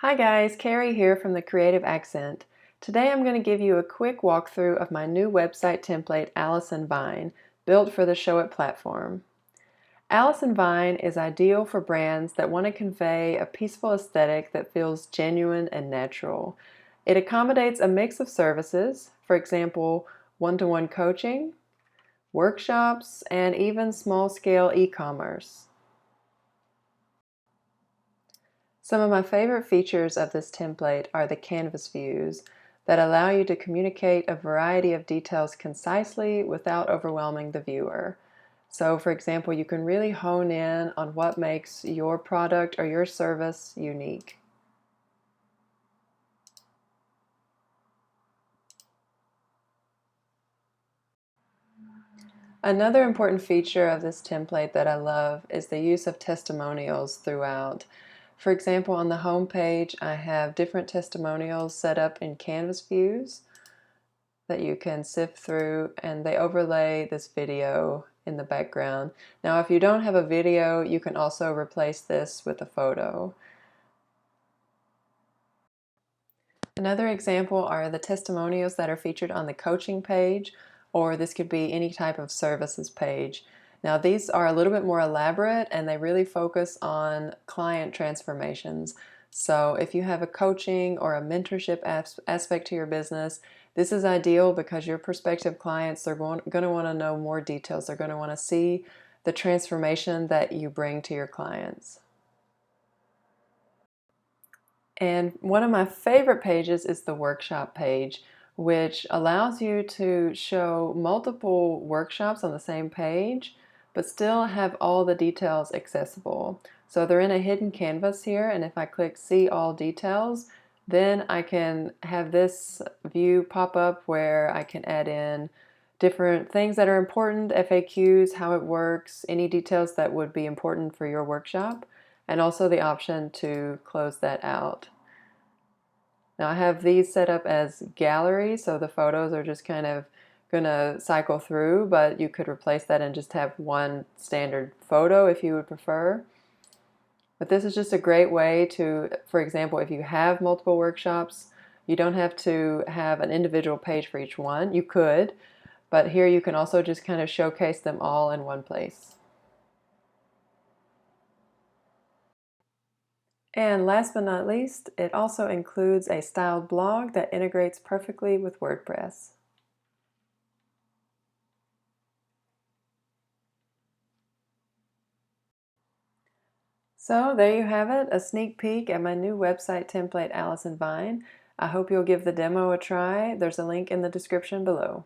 Hi guys, Carrie here from The Creative Accent. Today I'm going to give you a quick walkthrough of my new website template, Allison Vine, built for the Showit platform. Allison Vine is ideal for brands that want to convey a peaceful aesthetic that feels genuine and natural. It accommodates a mix of services, for example, one-to-one coaching, workshops, and even small-scale e-commerce. Some of my favorite features of this template are the canvas views that allow you to communicate a variety of details concisely without overwhelming the viewer. So, for example, you can really hone in on what makes your product or your service unique. Another important feature of this template that I love is the use of testimonials throughout. For example, on the home page, I have different testimonials set up in canvas views that you can sift through, and they overlay this video in the background. Now, if you don't have a video, you can also replace this with a photo. Another example are the testimonials that are featured on the coaching page, or this could be any type of services page. Now, these are a little bit more elaborate and they really focus on client transformations. So if you have a coaching or a mentorship aspect to your business, this is ideal because your prospective clients are going to want to know more details. They're going to want to see the transformation that you bring to your clients. And one of my favorite pages is the workshop page, which allows you to show multiple workshops on the same page, but still have all the details accessible. So they're in a hidden canvas here, and if I click See All Details, then I can have this view pop up where I can add in different things that are important, FAQs, how it works, any details that would be important for your workshop, and also the option to close that out. Now I have these set up as gallery, so the photos are just kind of going to cycle through, but you could replace that and just have one standard photo if you would prefer. But this is just a great way to, for example, if you have multiple workshops, you don't have to have an individual page for each one. You could, but here you can also just kind of showcase them all in one place. And last but not least, it also includes a styled blog that integrates perfectly with WordPress. So there you have it, a sneak peek at my new website template, Allison Vine. I hope you'll give the demo a try. There's a link in the description below.